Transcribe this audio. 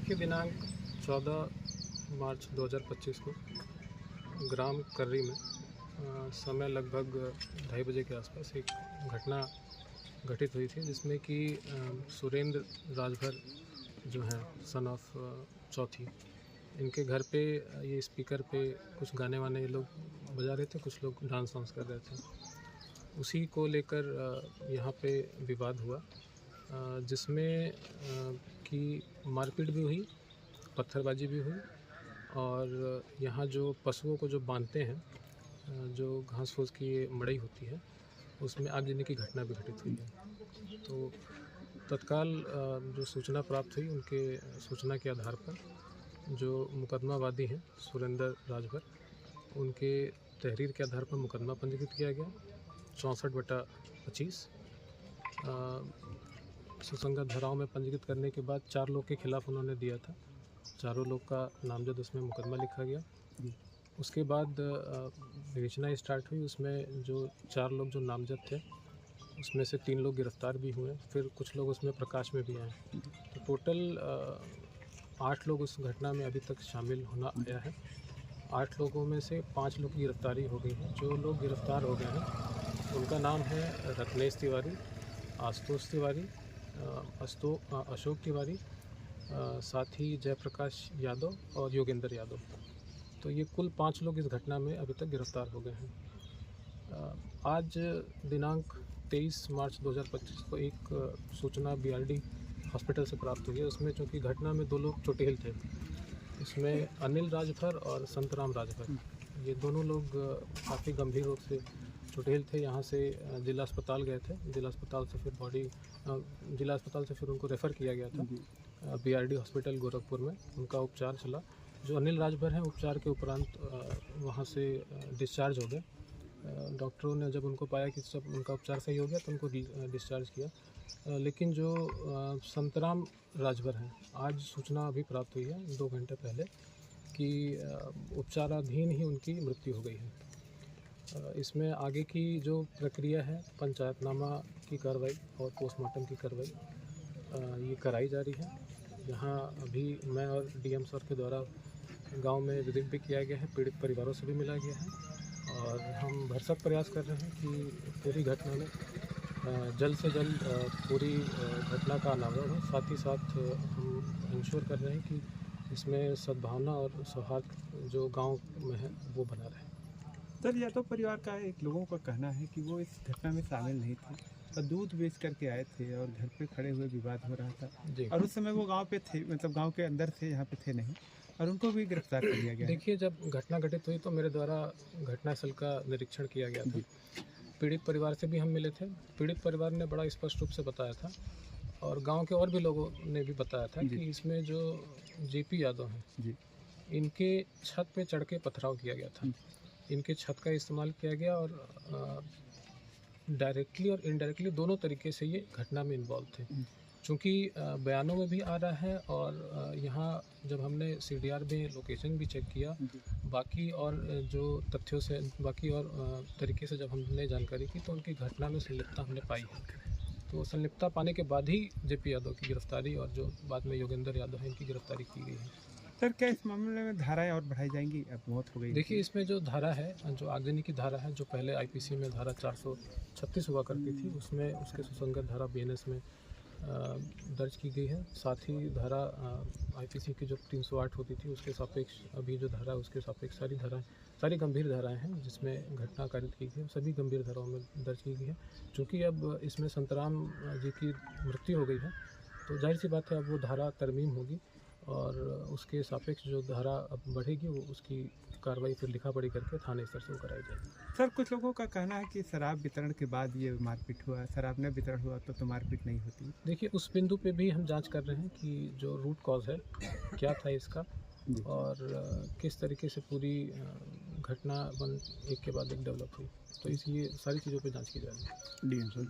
देखिए, दिनांक 14 मार्च 2025 को ग्राम कर्री में समय लगभग 2:30 बजे के आसपास एक घटना घटित हुई थी, जिसमें कि सुरेंद्र राजभर जो हैं सन ऑफ चौथी, इनके घर पे ये स्पीकर पे कुछ गाने वाने ये लोग बजा रहे थे, कुछ लोग डांस वांस कर रहे थे। उसी को लेकर यहाँ पे विवाद हुआ, जिसमें कि मारपीट भी हुई, पत्थरबाजी भी हुई और यहाँ जो पशुओं को जो बांधते हैं, जो घास फूस की मड़ई होती है, उसमें आग लगने की घटना भी घटित हुई है। तो तत्काल जो सूचना प्राप्त हुई, उनके सूचना के आधार पर जो मुकदमा वादी हैं सुरेंद्र राजभर, उनके तहरीर के आधार पर मुकदमा पंजीकृत किया गया 64/25। सुसंगत धाराओं में पंजीकृत करने के बाद 4 लोग के खिलाफ उन्होंने दिया था। चारों लोग का नामजद उसमें मुकदमा लिखा गया। उसके बाद विवेचना स्टार्ट हुई। उसमें जो 4 लोग जो नामजद थे, उसमें से 3 लोग गिरफ्तार भी हुए, फिर कुछ लोग उसमें प्रकाश में भी आए। तो टोटल 8 लोग उस घटना में अभी तक शामिल होना आया है। 8 लोगों में से 5 लोग की गिरफ्तारी हो गई है। जो लोग गिरफ्तार हो गए हैं उनका नाम है रत्नेश तिवारी, आशुतोष तिवारी, अशोक तिवारी, साथ ही जयप्रकाश यादव और योगेंद्र यादव। तो ये कुल 5 लोग इस घटना में अभी तक गिरफ्तार हो गए हैं। आज दिनांक 23 मार्च 2025 को एक सूचना BRD हॉस्पिटल से प्राप्त हुई है। उसमें चूँकि घटना में 2 लोग चोटिल थे, इसमें अनिल राजभर और संतराम राजभर, ये दोनों लोग काफ़ी गंभीर रूप से चोटिल थे। यहाँ से जिला अस्पताल गए थे। जिला अस्पताल से फिर उनको रेफ़र किया गया था BRD हॉस्पिटल गोरखपुर में। उनका उपचार चला। जो अनिल राजभर हैं, उपचार के उपरांत वहाँ से डिस्चार्ज हो गए। डॉक्टरों ने जब उनको पाया कि सब उनका उपचार सही हो गया, तो उनको डिस्चार्ज किया। लेकिन जो संतराम राजभर हैं, आज सूचना अभी प्राप्त हुई है 2 घंटे पहले कि उपचाराधीन ही उनकी मृत्यु हो गई है। इसमें आगे की जो प्रक्रिया है, पंचायतनामा की कार्रवाई और पोस्टमार्टम की कार्रवाई ये कराई जा रही है। यहाँ अभी मैं और DM सर के द्वारा गांव में विजिट भी किया गया है, पीड़ित परिवारों से भी मिला गया है और हम भरसक प्रयास कर रहे हैं कि पूरी घटना में जल्द से जल्द पूरी घटना का अनावरण हो। साथ ही साथ हम इंश्योर कर रहे हैं कि इसमें सद्भावना और सौहार्द जो गांव में है वो बना रहे। सर, यादव परिवार का एक लोगों का कहना है कि वो इस घटना में शामिल नहीं थे और दूध बेच करके आए थे और घर पे खड़े हुए विवाद हो रहा था और उस समय वो गांव पे थे, मतलब गांव के अंदर थे, यहाँ पे थे नहीं, और उनको भी गिरफ्तार कर लिया गया। देखिए, जब घटना घटित हुई तो मेरे द्वारा घटनास्थल का निरीक्षण किया गया था। पीड़ित परिवार से भी हम मिले थे। पीड़ित परिवार ने बड़ा स्पष्ट रूप से बताया था और गांव के और भी लोगों ने भी बताया था कि इसमें जो JP यादव हैं, इनके छत पे चढ़ के पथराव किया गया था। इनके छत का इस्तेमाल किया गया और डायरेक्टली और इनडायरेक्टली दोनों तरीके से ये घटना में इन्वॉल्व थे। चूँकि बयानों में भी आ रहा है और यहाँ जब हमने CDR में लोकेशन भी चेक किया, बाकी और जो तथ्यों से, बाकी और तरीके से जब हमने जानकारी की, तो उनकी घटना में संलिप्तता हमने पाई है। तो संलिप्तता पाने के बाद ही JP यादव की गिरफ्तारी और जो बाद में योगेंद्र यादव है, इनकी गिरफ्तारी की गई है। सर, क्या इस मामले में धाराएं और बढ़ाई जाएंगी? अब मौत हो गई। देखिए, इसमें जो धारा है, जो आगजनी की धारा है, जो पहले IPC में धारा 436 हुआ करती थी, उसमें उसके सुसंगत धारा BNS में दर्ज की गई है। साथ ही धारा IPC की जो 308 होती थी, उसके सापेक्ष अभी जो धारा है, उसके सापेक्ष सारी गंभीर धाराएं हैं जिसमें घटना कारित की गई है, सभी गंभीर धाराओं में दर्ज की गई है। चूँकि अब इसमें संतराम जी की मृत्यु हो गई है, तो जाहिर सी बात है अब वो धारा तरमीम होगी और उसके सापेक्ष जो धारा अब बढ़ेगी, वो उसकी कार्रवाई फिर लिखा पढ़ी करके थाने स्तर से वो कराई जाएगी। सर, कुछ लोगों का कहना है कि शराब वितरण के बाद ये मारपीट हुआ, शराब न वितरण हुआ तो मारपीट नहीं होती। देखिए, उस बिंदु पे भी हम जांच कर रहे हैं कि जो रूट कॉज है क्या था इसका और किस तरीके से पूरी घटना एक के बाद एक डेवलप हुई। तो इसलिए सारी चीज़ों पे जांच की जा रही है। DM sir